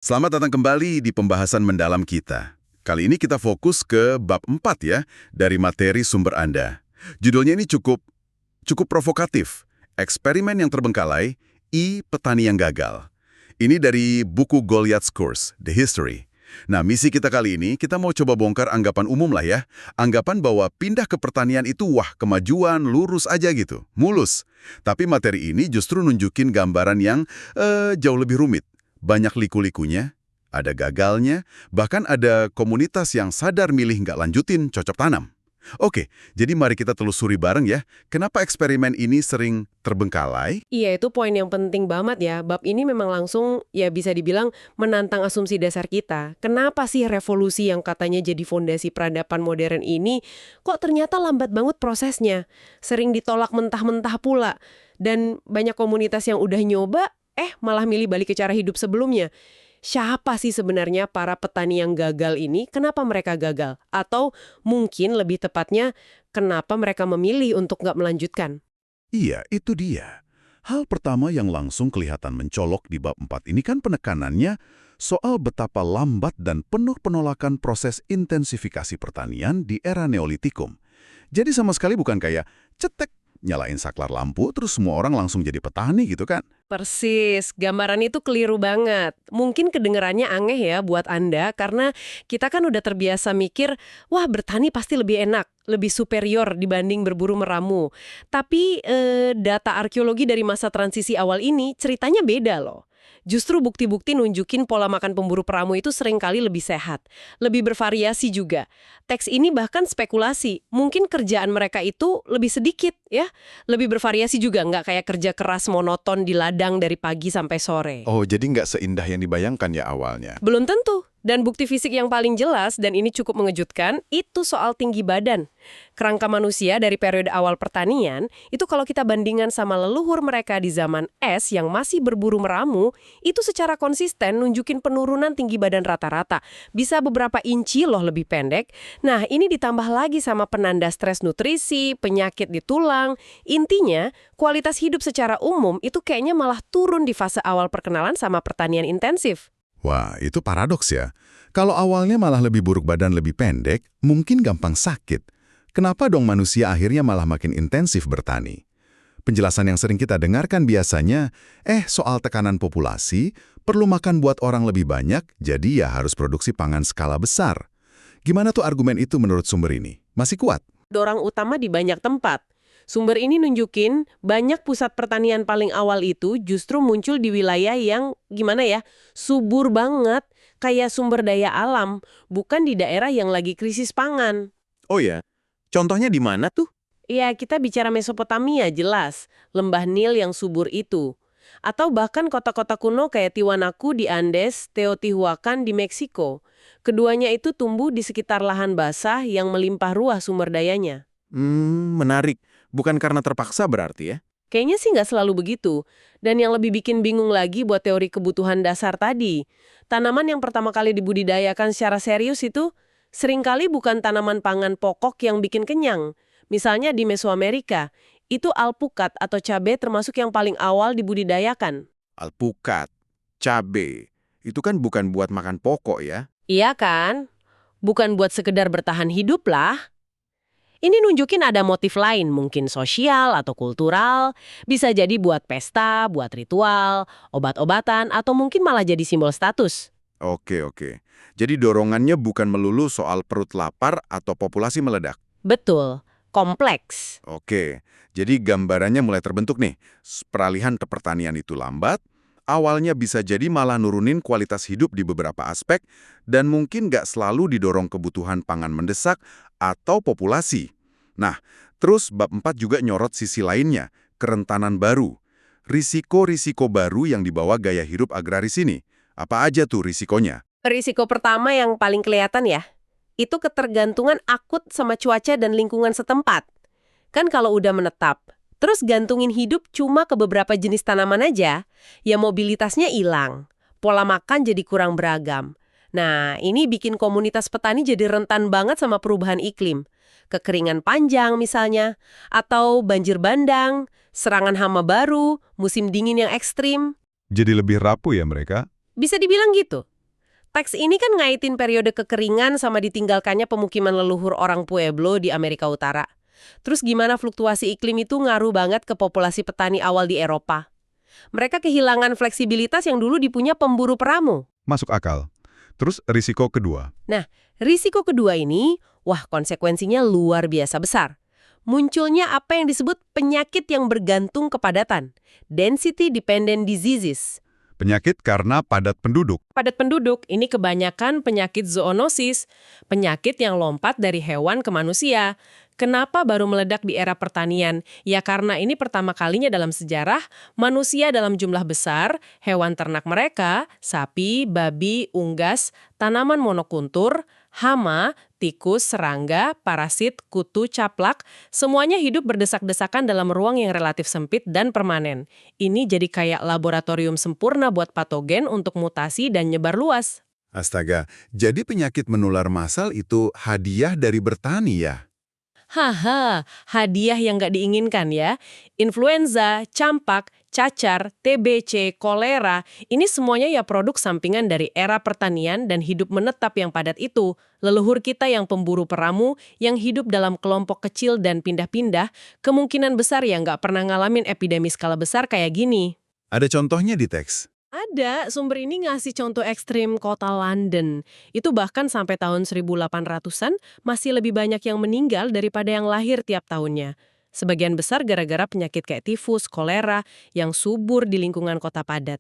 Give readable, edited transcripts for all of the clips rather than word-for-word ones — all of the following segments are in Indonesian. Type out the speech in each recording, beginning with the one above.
Selamat datang kembali di pembahasan mendalam kita. Kali ini kita fokus ke bab 4 ya, dari materi sumber Anda. Judulnya ini cukup provokatif. Eksperimen yang terbengkalai, petani yang gagal. Ini dari buku Goliath's Course, The History. Nah, misi kita kali ini, kita mau coba bongkar anggapan umum lah ya. Anggapan bahwa pindah ke pertanian itu kemajuan, lurus aja gitu, mulus. Tapi materi ini justru nunjukin gambaran yang jauh lebih rumit. Banyak liku-likunya, ada gagalnya, bahkan ada komunitas yang sadar milih nggak lanjutin cocok tanam. Oke, jadi mari kita telusuri bareng ya, kenapa eksperimen ini sering terbengkalai? Iya, itu poin yang penting banget ya. Bab ini memang langsung ya bisa dibilang menantang asumsi dasar kita. Kenapa sih revolusi yang katanya jadi fondasi peradaban modern ini kok ternyata lambat banget prosesnya? Sering ditolak mentah-mentah pula. Dan banyak komunitas yang udah nyoba, malah milih balik ke cara hidup sebelumnya. Siapa sih sebenarnya para petani yang gagal ini? Kenapa mereka gagal? Atau mungkin lebih tepatnya, kenapa mereka memilih untuk nggak melanjutkan? Iya, itu dia. Hal pertama yang langsung kelihatan mencolok di bab 4 ini kan penekanannya soal betapa lambat dan penuh penolakan proses intensifikasi pertanian di era Neolitikum. Jadi sama sekali bukan kayak cetek, nyalain saklar lampu terus semua orang langsung jadi petani gitu kan. Persis, gambaran itu keliru banget. Mungkin kedengerannya aneh ya buat Anda, karena kita kan udah terbiasa mikir, wah bertani pasti lebih enak, lebih superior dibanding berburu meramu. Tapi data arkeologi dari masa transisi awal ini ceritanya beda loh. Justru bukti-bukti nunjukin pola makan pemburu peramu itu seringkali lebih sehat, lebih bervariasi juga. Teks ini bahkan spekulasi, mungkin kerjaan mereka itu lebih sedikit ya, lebih bervariasi juga, nggak kayak kerja keras monoton di ladang dari pagi sampai sore. Oh, jadi nggak seindah yang dibayangkan ya awalnya. Belum tentu. Dan bukti fisik yang paling jelas, dan ini cukup mengejutkan, itu soal tinggi badan. Kerangka manusia dari periode awal pertanian, itu kalau kita bandingkan sama leluhur mereka di zaman es yang masih berburu meramu, itu secara konsisten nunjukin penurunan tinggi badan rata-rata. Bisa beberapa inci loh lebih pendek. Nah, ini ditambah lagi sama penanda stres nutrisi, penyakit di tulang. Intinya, kualitas hidup secara umum itu kayaknya malah turun di fase awal perkenalan sama pertanian intensif. Wah, itu paradoks ya. Kalau awalnya malah lebih buruk badan lebih pendek, mungkin gampang sakit. Kenapa dong manusia akhirnya malah makin intensif bertani? Penjelasan yang sering kita dengarkan biasanya, soal tekanan populasi, perlu makan buat orang lebih banyak, jadi ya harus produksi pangan skala besar. Gimana tuh argumen itu menurut sumber ini? Masih kuat? Dorong utama di banyak tempat. Sumber ini nunjukin banyak pusat pertanian paling awal itu justru muncul di wilayah yang, subur banget, kayak sumber daya alam, bukan di daerah yang lagi krisis pangan. Oh ya, contohnya di mana tuh? Ya, kita bicara Mesopotamia jelas, lembah Nil yang subur itu. Atau bahkan kota-kota kuno kayak Tiwanaku di Andes, Teotihuacan di Meksiko. Keduanya itu tumbuh di sekitar lahan basah yang melimpah ruah sumber dayanya. Menarik. Bukan karena terpaksa berarti ya? Kayaknya sih nggak selalu begitu. Dan yang lebih bikin bingung lagi buat teori kebutuhan dasar tadi. Tanaman yang pertama kali dibudidayakan secara serius itu seringkali bukan tanaman pangan pokok yang bikin kenyang. Misalnya di Mesoamerika, itu alpukat atau cabai termasuk yang paling awal dibudidayakan. Alpukat, cabe, itu kan bukan buat makan pokok ya? Iya kan? Bukan buat sekedar bertahan hidup lah. Ini nunjukin ada motif lain, mungkin sosial atau kultural, bisa jadi buat pesta, buat ritual, obat-obatan, atau mungkin malah jadi simbol status. Oke. Jadi dorongannya bukan melulu soal perut lapar atau populasi meledak. Betul, kompleks. Oke, jadi gambarannya mulai terbentuk nih. Peralihan ke pertanian itu lambat, awalnya bisa jadi malah nurunin kualitas hidup di beberapa aspek, dan mungkin nggak selalu didorong kebutuhan pangan mendesak atau populasi. Nah, terus bab 4 juga nyorot sisi lainnya, kerentanan baru. Risiko-risiko baru yang dibawa gaya hidup agraris ini. Apa aja tuh risikonya? Risiko pertama yang paling kelihatan ya, itu ketergantungan akut sama cuaca dan lingkungan setempat. Kan kalau udah menetap, terus gantungin hidup cuma ke beberapa jenis tanaman aja, ya mobilitasnya hilang. Pola makan jadi kurang beragam. Nah, ini bikin komunitas petani jadi rentan banget sama perubahan iklim. Kekeringan panjang misalnya, atau banjir bandang, serangan hama baru, musim dingin yang ekstrim. Jadi lebih rapuh ya mereka? Bisa dibilang gitu. Teks ini kan ngaitin periode kekeringan sama ditinggalkannya pemukiman leluhur orang Pueblo di Amerika Utara. Terus gimana fluktuasi iklim itu ngaruh banget ke populasi petani awal di Eropa. Mereka kehilangan fleksibilitas yang dulu dipunya pemburu peramu. Masuk akal. Terus risiko kedua. Nah, risiko kedua ini, wah konsekuensinya luar biasa besar. Munculnya apa yang disebut penyakit yang bergantung kepadatan, density dependent diseases. Penyakit karena padat penduduk. Padat penduduk ini kebanyakan penyakit zoonosis, penyakit yang lompat dari hewan ke manusia. Kenapa baru meledak di era pertanian? Ya karena ini pertama kalinya dalam sejarah, manusia dalam jumlah besar, hewan ternak mereka, sapi, babi, unggas, tanaman monokultur, hama, tikus, serangga, parasit, kutu, caplak, semuanya hidup berdesak-desakan dalam ruang yang relatif sempit dan permanen. Ini jadi kayak laboratorium sempurna buat patogen untuk mutasi dan nyebar luas. Astaga, jadi penyakit menular massal itu hadiah dari bertani ya? Haha, hadiah yang nggak diinginkan ya. Influenza, campak, cacar, TBC, kolera, ini semuanya ya produk sampingan dari era pertanian dan hidup menetap yang padat itu. Leluhur kita yang pemburu peramu, yang hidup dalam kelompok kecil dan pindah-pindah, kemungkinan besar ya nggak pernah ngalamin epidemi skala besar kayak gini. Ada contohnya di teks? Ada, sumber ini ngasih contoh ekstrim kota London. Itu bahkan sampai tahun 1800-an masih lebih banyak yang meninggal daripada yang lahir tiap tahunnya. Sebagian besar gara-gara penyakit kayak tifus, kolera, yang subur di lingkungan kota padat.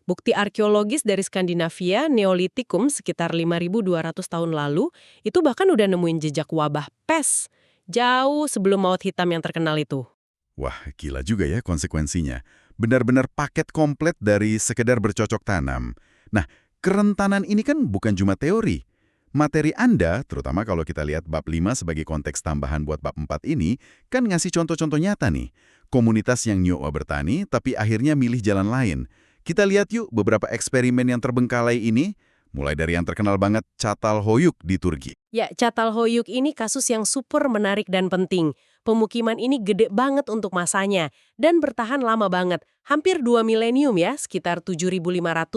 Bukti arkeologis dari Skandinavia, Neolitikum sekitar 5.200 tahun lalu, itu bahkan udah nemuin jejak wabah pes. Jauh sebelum maut hitam yang terkenal itu. Wah, gila juga ya konsekuensinya. Benar-benar paket komplit dari sekedar bercocok tanam. Nah, kerentanan ini kan bukan cuma teori. Materi Anda, terutama kalau kita lihat bab 5 sebagai konteks tambahan buat bab 4 ini, kan ngasih contoh-contoh nyata nih. Komunitas yang nyoba bertani, tapi akhirnya milih jalan lain. Kita lihat yuk beberapa eksperimen yang terbengkalai ini, mulai dari yang terkenal banget Çatalhöyük di Turki. Ya, Çatalhöyük ini kasus yang super menarik dan penting. Pemukiman ini gede banget untuk masanya dan bertahan lama banget. Hampir 2 milenium ya, sekitar 7.500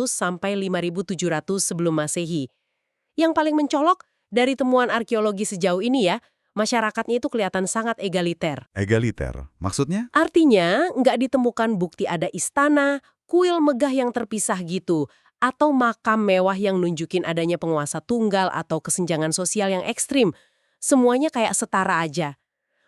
sampai 5.700 sebelum Masehi. Yang paling mencolok dari temuan arkeologi sejauh ini ya, masyarakatnya itu kelihatan sangat egaliter. Egaliter, maksudnya? Artinya, nggak ditemukan bukti ada istana, kuil megah yang terpisah gitu, atau makam mewah yang nunjukin adanya penguasa tunggal atau kesenjangan sosial yang ekstrim. Semuanya kayak setara aja.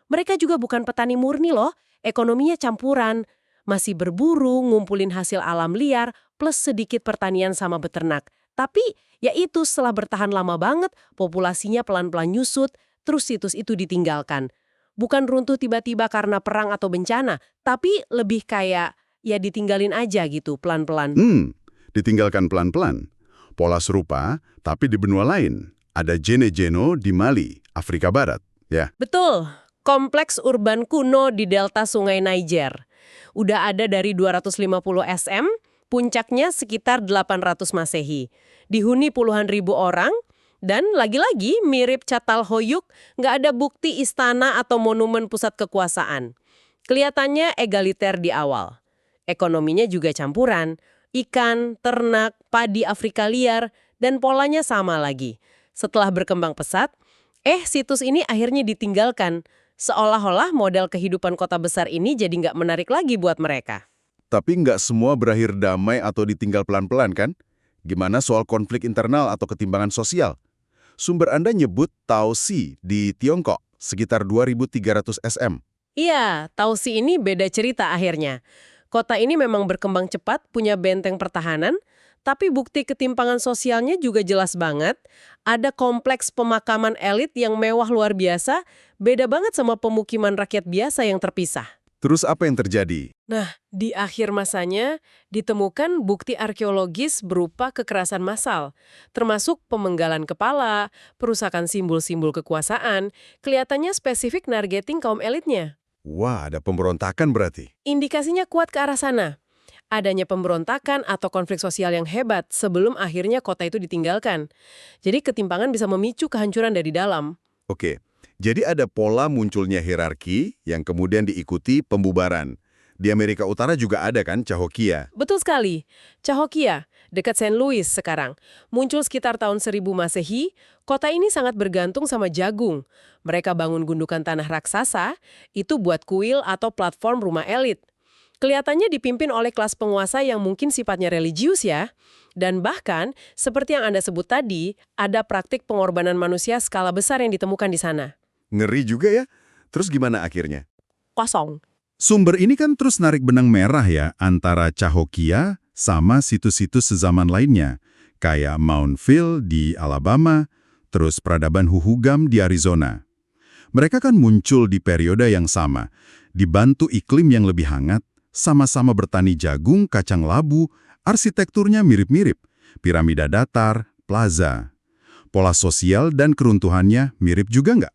Mereka juga bukan petani murni loh, ekonominya campuran. Masih berburu, ngumpulin hasil alam liar, plus sedikit pertanian sama beternak. Tapi, ya itu setelah bertahan lama banget, populasinya pelan-pelan nyusut, terus situs itu ditinggalkan. Bukan runtuh tiba-tiba karena perang atau bencana, tapi lebih kayak, ya ditinggalin aja gitu, pelan-pelan. Ditinggalkan pelan-pelan. Pola serupa, tapi di benua lain. Ada Jene-Jeno di Mali, Afrika Barat. Ya. Betul. Kompleks urban kuno di delta sungai Niger. Udah ada dari 250 SM, puncaknya sekitar 800 Masehi. Dihuni puluhan ribu orang, dan lagi-lagi mirip Çatalhöyük, nggak ada bukti istana atau monumen pusat kekuasaan. Kelihatannya egaliter di awal. Ekonominya juga campuran, ikan, ternak, padi Afrika liar, dan polanya sama lagi. Setelah berkembang pesat, situs ini akhirnya ditinggalkan. Seolah-olah model kehidupan kota besar ini jadi nggak menarik lagi buat mereka. Tapi nggak semua berakhir damai atau ditinggal pelan-pelan kan? Gimana soal konflik internal atau ketimbangan sosial? Sumber Anda nyebut Taosi di Tiongkok, sekitar 2.300 SM. Iya, Taosi ini beda cerita akhirnya. Kota ini memang berkembang cepat, punya benteng pertahanan, tapi bukti ketimpangan sosialnya juga jelas banget. Ada kompleks pemakaman elit yang mewah luar biasa, beda banget sama pemukiman rakyat biasa yang terpisah. Terus apa yang terjadi? Nah, di akhir masanya ditemukan bukti arkeologis berupa kekerasan massal, termasuk pemenggalan kepala, perusakan simbol-simbol kekuasaan, kelihatannya spesifik nargeting kaum elitnya. Wah, ada pemberontakan berarti. Indikasinya kuat ke arah sana. Adanya pemberontakan atau konflik sosial yang hebat sebelum akhirnya kota itu ditinggalkan. Jadi ketimpangan bisa memicu kehancuran dari dalam. Oke, jadi ada pola munculnya hierarki yang kemudian diikuti pembubaran. Di Amerika Utara juga ada kan Cahokia? Betul sekali. Cahokia. dekat St. Louis sekarang. Muncul sekitar tahun 1000 Masehi, kota ini sangat bergantung sama jagung. Mereka bangun gundukan tanah raksasa, itu buat kuil atau platform rumah elit. Kelihatannya dipimpin oleh kelas penguasa yang mungkin sifatnya religius ya. Dan bahkan, seperti yang Anda sebut tadi, ada praktik pengorbanan manusia skala besar yang ditemukan di sana. Ngeri juga ya. Terus gimana akhirnya? Kosong. Sumber ini kan terus narik benang merah ya antara Cahokia sama situs-situs sezaman lainnya, kayak Mountville di Alabama, terus peradaban Huhugam di Arizona. Mereka kan muncul di periode yang sama, dibantu iklim yang lebih hangat, sama-sama bertani jagung, kacang labu, arsitekturnya mirip-mirip, piramida datar, plaza. Pola sosial dan keruntuhannya mirip juga nggak?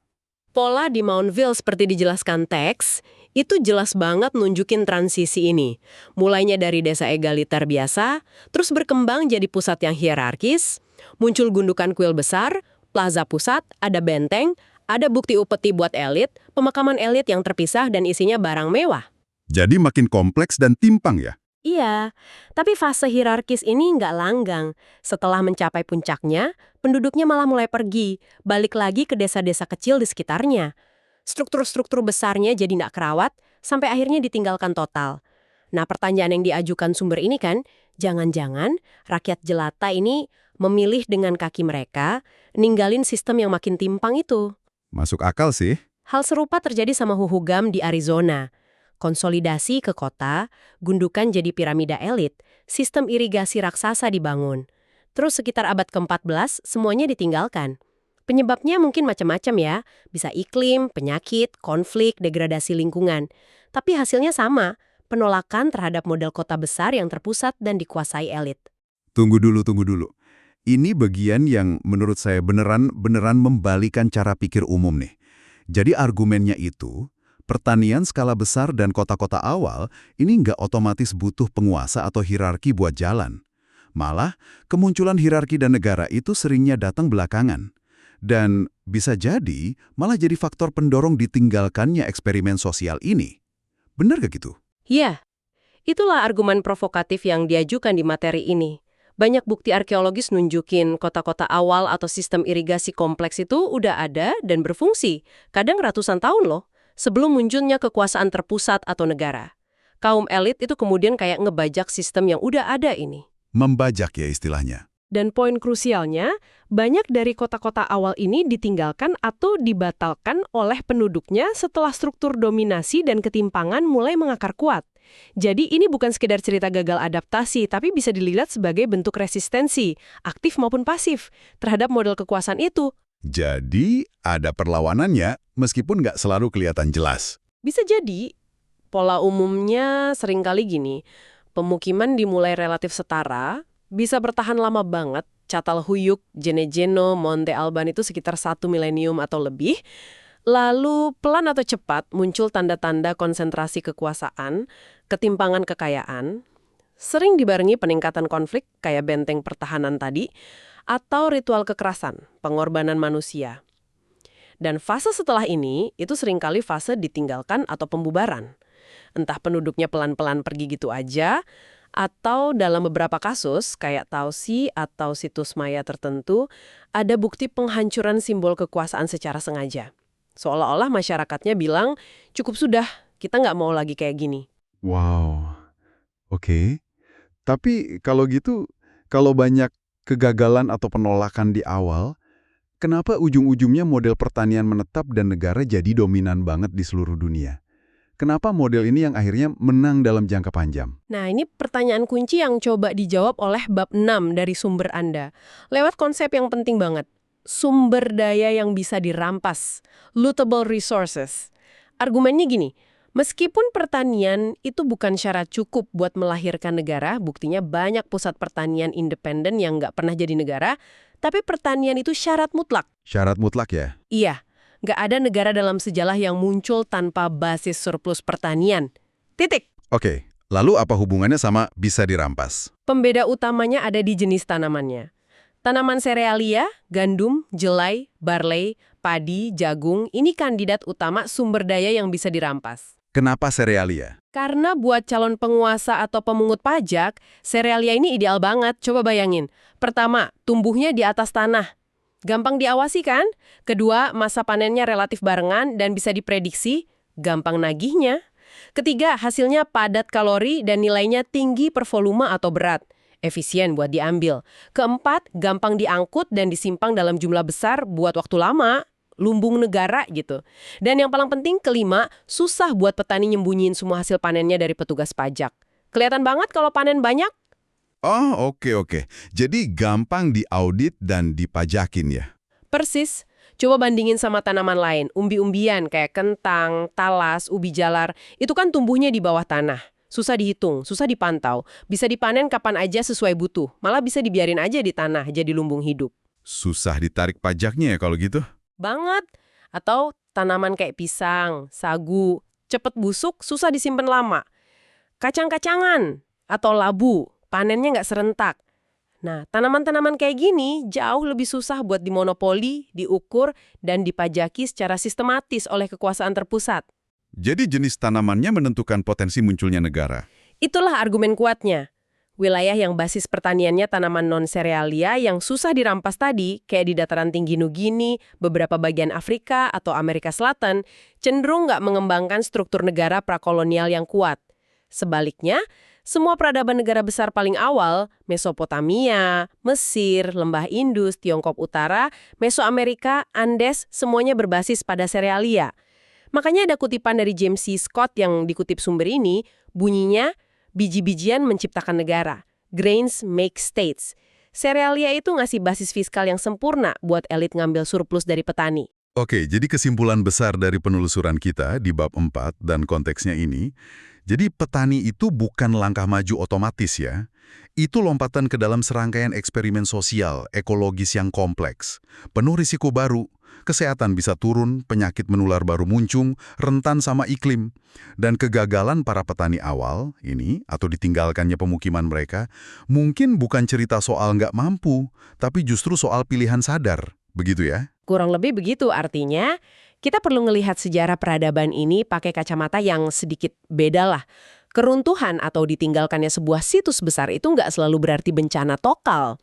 Pola di Mountville seperti dijelaskan teks, itu jelas banget nunjukin transisi ini. Mulainya dari desa egaliter biasa, terus berkembang jadi pusat yang hierarkis, muncul gundukan kuil besar, plaza pusat, ada benteng, ada bukti upeti buat elit, pemakaman elit yang terpisah dan isinya barang mewah. Jadi makin kompleks dan timpang ya? Iya, tapi fase hierarkis ini nggak langgang. Setelah mencapai puncaknya, penduduknya malah mulai pergi, balik lagi ke desa-desa kecil di sekitarnya. Struktur-struktur besarnya jadi nggak kerawat, sampai akhirnya ditinggalkan total. Nah, pertanyaan yang diajukan sumber ini kan, jangan-jangan rakyat jelata ini memilih dengan kaki mereka, ninggalin sistem yang makin timpang itu. Masuk akal sih. Hal serupa terjadi sama Huhugam di Arizona. Konsolidasi ke kota, gundukan jadi piramida elit, sistem irigasi raksasa dibangun. Terus sekitar abad ke-14, semuanya ditinggalkan. Penyebabnya mungkin macam-macam ya, bisa iklim, penyakit, konflik, degradasi lingkungan. Tapi hasilnya sama, penolakan terhadap model kota besar yang terpusat dan dikuasai elit. Tunggu dulu. Ini bagian yang menurut saya beneran membalikan cara pikir umum nih. Jadi argumennya itu, pertanian skala besar dan kota-kota awal ini nggak otomatis butuh penguasa atau hierarki buat jalan. Malah, kemunculan hierarki dan negara itu seringnya datang belakangan. Dan bisa jadi malah jadi faktor pendorong ditinggalkannya eksperimen sosial ini. Benar gak gitu? Ya, itulah argumen provokatif yang diajukan di materi ini. Banyak bukti arkeologis nunjukin kota-kota awal atau sistem irigasi kompleks itu udah ada dan berfungsi, kadang ratusan tahun loh, sebelum munculnya kekuasaan terpusat atau negara. Kaum elit itu kemudian kayak ngebajak sistem yang udah ada ini. Membajak ya istilahnya. Dan poin krusialnya, banyak dari kota-kota awal ini ditinggalkan atau dibatalkan oleh penduduknya setelah struktur dominasi dan ketimpangan mulai mengakar kuat. Jadi ini bukan sekedar cerita gagal adaptasi, tapi bisa dilihat sebagai bentuk resistensi, aktif maupun pasif, terhadap model kekuasaan itu. Jadi ada perlawanannya meskipun nggak selalu kelihatan jelas. Bisa jadi, pola umumnya seringkali gini, pemukiman dimulai relatif setara, bisa bertahan lama banget, Catalhuyuk, Gene-Geno, Monte Alban itu sekitar 1 milenium atau lebih. Lalu pelan atau cepat muncul tanda-tanda konsentrasi kekuasaan, ketimpangan kekayaan, sering dibarengi peningkatan konflik kayak benteng pertahanan tadi, atau ritual kekerasan, pengorbanan manusia. Dan fase setelah ini, itu seringkali fase ditinggalkan atau pembubaran. Entah penduduknya pelan-pelan pergi gitu aja, atau dalam beberapa kasus, kayak Tausi atau situs maya tertentu, ada bukti penghancuran simbol kekuasaan secara sengaja. Seolah-olah masyarakatnya bilang, cukup sudah, kita nggak mau lagi kayak gini. Wow, oke. Tapi kalau gitu, kalau banyak kegagalan atau penolakan di awal, kenapa ujung-ujungnya model pertanian menetap dan negara jadi dominan banget di seluruh dunia? Kenapa model ini yang akhirnya menang dalam jangka panjang? Nah, ini pertanyaan kunci yang coba dijawab oleh bab 6 dari sumber Anda. Lewat konsep yang penting banget. Sumber daya yang bisa dirampas. Lootable resources. Argumennya gini, meskipun pertanian itu bukan syarat cukup buat melahirkan negara, buktinya banyak pusat pertanian independen yang nggak pernah jadi negara, tapi pertanian itu syarat mutlak. Syarat mutlak ya? Iya. Nggak ada negara dalam sejarah yang muncul tanpa basis surplus pertanian. Titik. Oke, lalu apa hubungannya sama bisa dirampas? Pembeda utamanya ada di jenis tanamannya. Tanaman serealia, gandum, jelai, barley, padi, jagung, ini kandidat utama sumber daya yang bisa dirampas. Kenapa serealia? Karena buat calon penguasa atau pemungut pajak, serealia ini ideal banget. Coba bayangin. Pertama, tumbuhnya di atas tanah. Gampang diawasi kan? Kedua, masa panennya relatif barengan dan bisa diprediksi. Gampang nagihnya. Ketiga, hasilnya padat kalori dan nilainya tinggi per volume atau berat. Efisien buat diambil. Keempat, gampang diangkut dan disimpang dalam jumlah besar buat waktu lama. Lumbung negara gitu. Dan yang paling penting kelima, susah buat petani nyembunyiin semua hasil panennya dari petugas pajak. Kelihatan banget kalau panen banyak. Oh, oke. Jadi gampang diaudit dan dipajakin ya? Persis. Coba bandingin sama tanaman lain, umbi-umbian kayak kentang, talas, ubi jalar. Itu kan tumbuhnya di bawah tanah. Susah dihitung, susah dipantau. Bisa dipanen kapan aja sesuai butuh. Malah bisa dibiarin aja di tanah jadi lumbung hidup. Susah ditarik pajaknya ya kalau gitu? Banget. Atau tanaman kayak pisang, sagu, cepet busuk, susah disimpan lama. Kacang-kacangan atau labu, panennya nggak serentak. Nah, tanaman-tanaman kayak gini jauh lebih susah buat dimonopoli, diukur, dan dipajaki secara sistematis oleh kekuasaan terpusat. Jadi jenis tanamannya menentukan potensi munculnya negara. Itulah argumen kuatnya. Wilayah yang basis pertaniannya tanaman non-serealia yang susah dirampas tadi, kayak di dataran tinggi Nugini, beberapa bagian Afrika atau Amerika Selatan, cenderung nggak mengembangkan struktur negara prakolonial yang kuat. Sebaliknya, semua peradaban negara besar paling awal, Mesopotamia, Mesir, Lembah Indus, Tiongkok Utara, Mesoamerika, Andes, semuanya berbasis pada serealia. Makanya ada kutipan dari James C. Scott yang dikutip sumber ini, bunyinya, biji-bijian menciptakan negara. Grains make states. Serealia itu ngasih basis fiskal yang sempurna buat elit ngambil surplus dari petani. Oke, jadi kesimpulan besar dari penelusuran kita di bab 4 dan konteksnya ini, jadi petani itu bukan langkah maju otomatis ya. Itu lompatan ke dalam serangkaian eksperimen sosial, ekologis yang kompleks. Penuh risiko baru, kesehatan bisa turun, penyakit menular baru muncul, rentan sama iklim. Dan kegagalan para petani awal ini, atau ditinggalkannya pemukiman mereka, mungkin bukan cerita soal nggak mampu, tapi justru soal pilihan sadar. Begitu ya? Kurang lebih begitu artinya, kita perlu ngelihat sejarah peradaban ini pakai kacamata yang sedikit beda lah. Keruntuhan atau ditinggalkannya sebuah situs besar itu nggak selalu berarti bencana tokal.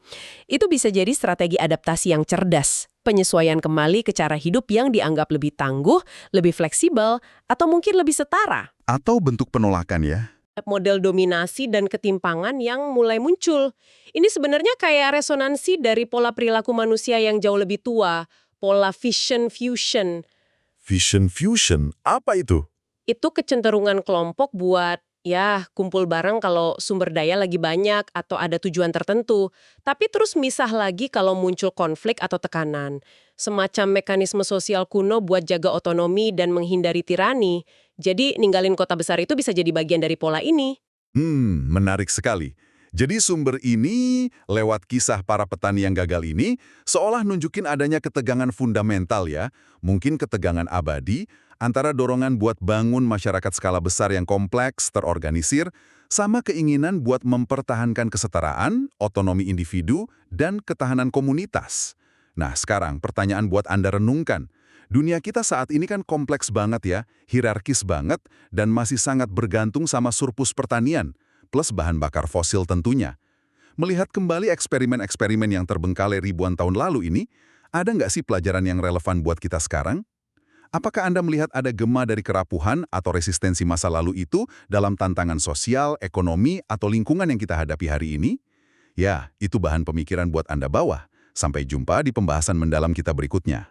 Itu bisa jadi strategi adaptasi yang cerdas, penyesuaian kembali ke cara hidup yang dianggap lebih tangguh, lebih fleksibel, atau mungkin lebih setara. Atau bentuk penolakan ya? Model dominasi dan ketimpangan yang mulai muncul. Ini sebenarnya kayak resonansi dari pola perilaku manusia yang jauh lebih tua, pola vision fusion. Vision fusion, apa itu? Itu kecenderungan kelompok buat kumpul bareng kalau sumber daya lagi banyak atau ada tujuan tertentu. Tapi terus misah lagi kalau muncul konflik atau tekanan. Semacam mekanisme sosial kuno buat jaga otonomi dan menghindari tirani. Jadi ninggalin kota besar itu bisa jadi bagian dari pola ini. Menarik sekali. Jadi sumber ini, lewat kisah para petani yang gagal ini, seolah nunjukin adanya ketegangan fundamental ya, mungkin ketegangan abadi, antara dorongan buat bangun masyarakat skala besar yang kompleks, terorganisir, sama keinginan buat mempertahankan kesetaraan, otonomi individu, dan ketahanan komunitas. Nah sekarang pertanyaan buat Anda renungkan. Dunia kita saat ini kan kompleks banget ya, hierarkis banget, dan masih sangat bergantung sama surplus pertanian, plus bahan bakar fosil tentunya. Melihat kembali eksperimen-eksperimen yang terbengkalai ribuan tahun lalu ini, ada nggak sih pelajaran yang relevan buat kita sekarang? Apakah Anda melihat ada gema dari kerapuhan atau resistensi masa lalu itu dalam tantangan sosial, ekonomi, atau lingkungan yang kita hadapi hari ini? Ya, itu bahan pemikiran buat Anda bawa. Sampai jumpa di pembahasan mendalam kita berikutnya.